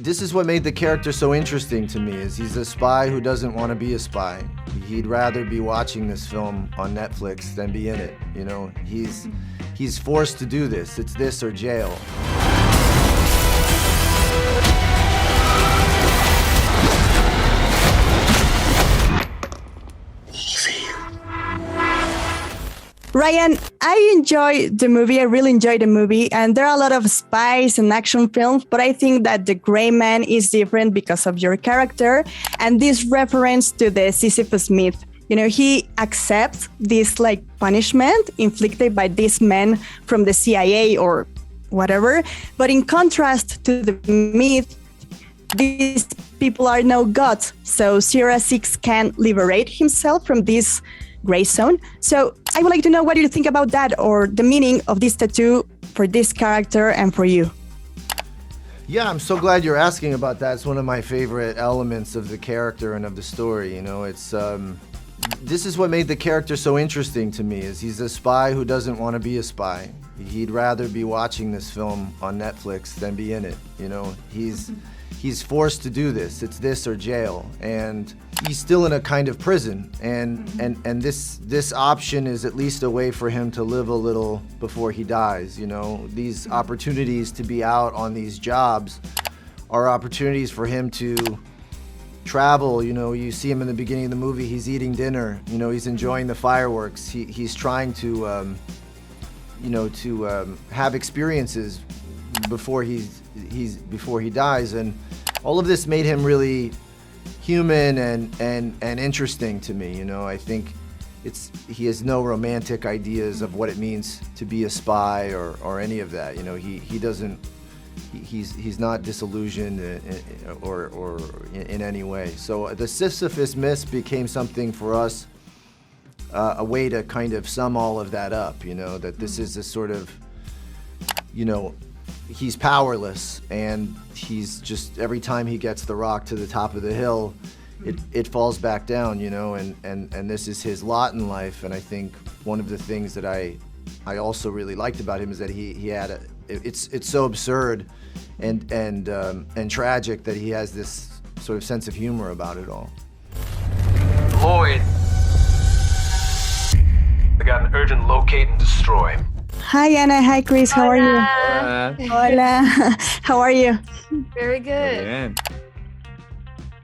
this is what made the character so interesting to me, is he's a spy who doesn't want to be a spy. He'd rather be watching this film on Netflix than be in it. You know, he's forced to do this. It's this or jail. Ryan, I enjoy the movie. I really enjoy the movie. And there are a lot of spies and action films, but I think that The Gray Man is different because of your character. And this reference to the Sisyphus myth. You know, he accepts this like punishment inflicted by these men from the CIA or whatever. But in contrast to the myth, these people are no gods. So Sierra 6 can liberate himself from this gray zone. So I would like to know, what do you think about that, or the meaning of this tattoo for this character and for you? Yeah, I'm so glad you're asking about that. It's one of my favorite elements of the character and of the story. You know, it's this is what made the character so interesting to me, is he's a spy who doesn't want to be a spy. He'd rather be watching this film on Netflix than be in it. You know, he's forced to do this. It's this or jail, and he's still in a kind of prison, and this option is at least a way for him to live a little before he dies. You know, these opportunities to be out on these jobs are opportunities for him to travel. You know, you see him in the beginning of the movie, he's eating dinner, you know, he's enjoying the fireworks, he's trying to have experiences before he dies, and all of this made him really human and interesting to me. You know, I think he has no romantic ideas of what it means to be a spy or any of that. You know, he's not disillusioned or in any way. So the Sisyphus myth became something for us, a way to kind of sum all of that up. You know, that this is a sort of, you know, he's powerless, and he's just, every time he gets the rock to the top of the hill, it falls back down, you know, and this is his lot in life. And I think one of the things that I also really liked about him is that he had it's so absurd and tragic that he has this sort of sense of humor about it all. Lloyd, I got an urgent locate and destroy. Hi, Anna. Hi, Chris. How are you? Hola. How are you? Very good.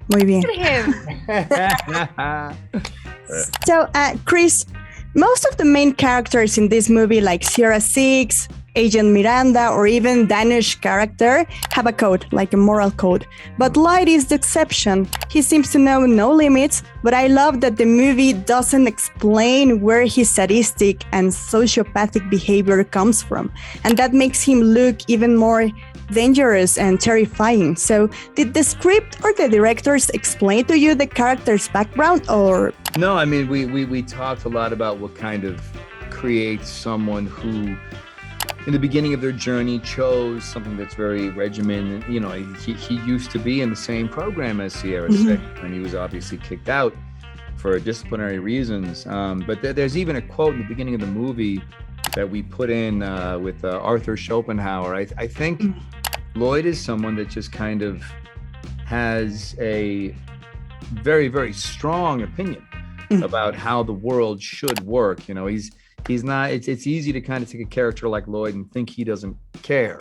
Muy bien. Look at him. So, Chris, most of the main characters in this movie, like Sierra 6, Agent Miranda, or even Danish character, have a code, like a moral code. But Lloyd is the exception. He seems to know no limits, but I love that the movie doesn't explain where his sadistic and sociopathic behavior comes from. And that makes him look even more dangerous and terrifying. So did the script or the directors explain to you the character's background, or? No, I mean, we talked a lot about what kind of creates someone who, in the beginning of their journey, chose something that's very regimented. You know, he used to be in the same program as Sierra 6, and he was obviously kicked out for disciplinary reasons. But there's even a quote in the beginning of the movie that we put in with Arthur Schopenhauer. I think Lloyd is someone that just kind of has a very, very strong opinion about how the world should work. You know, he's not, it's easy to kind of take a character like Lloyd and think he doesn't care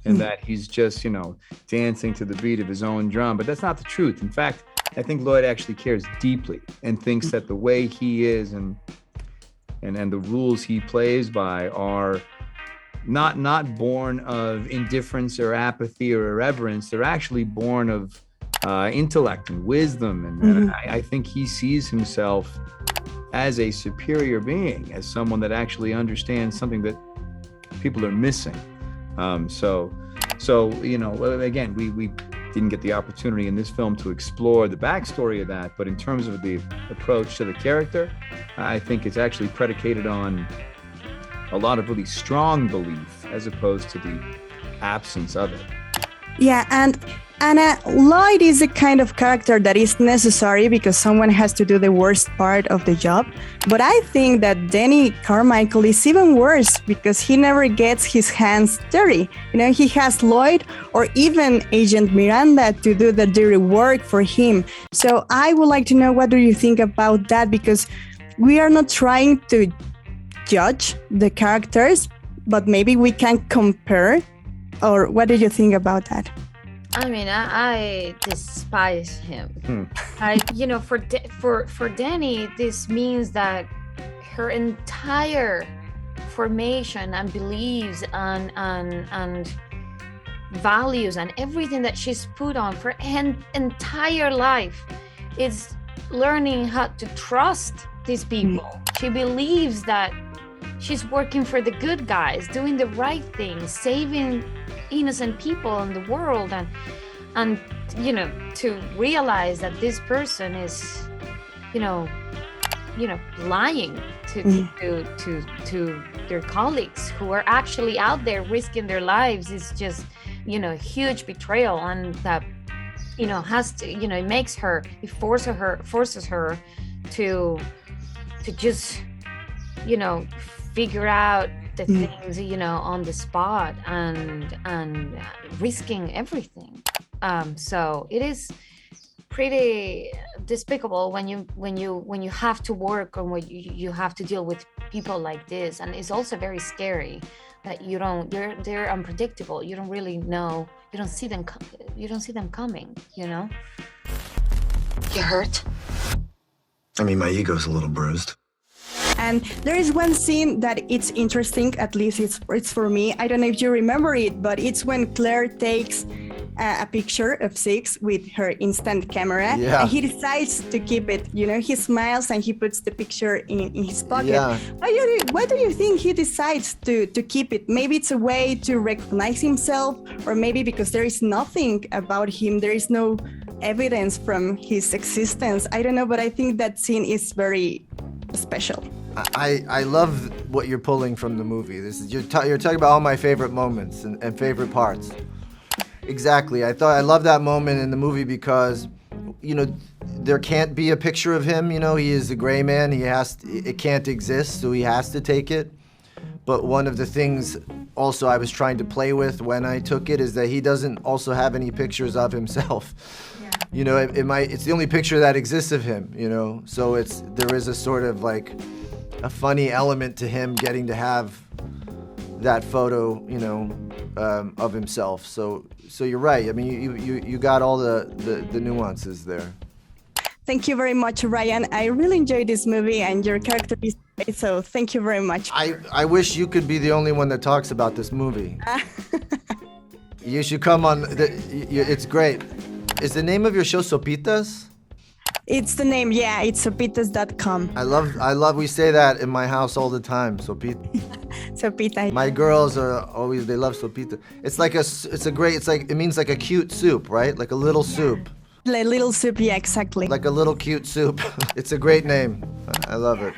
and that he's just, you know, dancing to the beat of his own drum, but that's not the truth. In fact, I think Lloyd actually cares deeply and thinks that the way he is and the rules he plays by are not born of indifference or apathy or irreverence. They're actually born of intellect and wisdom. And I think he sees himself as a superior being, as someone that actually understands something that people are missing. So you know, again, we didn't get the opportunity in this film to explore the backstory of that, but in terms of the approach to the character, I think it's actually predicated on a lot of really strong belief as opposed to the absence of it. Yeah, and Anna, Lloyd is the kind of character that is necessary because someone has to do the worst part of the job. But I think that Danny Carmichael is even worse because he never gets his hands dirty. He has Lloyd or even Agent Miranda to do the dirty work for him. So I would like to know, what do you think about that? Because we are not trying to judge the characters, but maybe we can compare. Or what do you think about that? I mean, I despise him. For Danny, this means that her entire formation and beliefs and values and everything that she's put on for her entire life is learning how to trust these people. She believes that she's working for the good guys, doing the right thing, saving innocent people in the world, and to realize that this person is lying to their colleagues who are actually out there risking their lives is just a huge betrayal, and that has to it forces her to just figure out the things on the spot and risking everything. So it is pretty despicable when you have to work or when you have to deal with people like this, and it's also very scary that they're unpredictable. You don't really know. You don't see them coming. You hurt? I mean, my ego's a little bruised. And there is one scene that it's interesting, at least it's for me. I don't know if you remember it, but it's when Claire takes a picture of Six with her instant camera. Yeah. And he decides to keep it. He smiles and he puts the picture in his pocket. Yeah. Why do you think he decides to keep it? Maybe it's a way to recognize himself, or maybe because there is nothing about him. There is no evidence from his existence. I don't know, but I think that scene is very special. I love what you're pulling from the movie. You're talking about all my favorite moments and favorite parts. Exactly. I love that moment in the movie because, there can't be a picture of him. He is a gray man. It can't exist, so he has to take it. But one of the things also I was trying to play with when I took it is that he doesn't also have any pictures of himself. Yeah. It's the only picture that exists of him, so there is a sort of like a funny element to him getting to have that photo, of himself. So you're right. I mean, you got all the nuances there. Thank you very much, Ryan. I really enjoyed this movie, and your character is great, so thank you very much. I wish you could be the only one that talks about this movie. You should come on. It's great. Is the name of your show Sopitas? It's the name, yeah. It's sopitas.com. I love. We say that in my house all the time. Sopita. Sopita. My girls they love sopita. It means like a cute soup, right? Like a little soup. Like little soup, yeah, exactly. Like a little cute soup. It's a great name. I love it.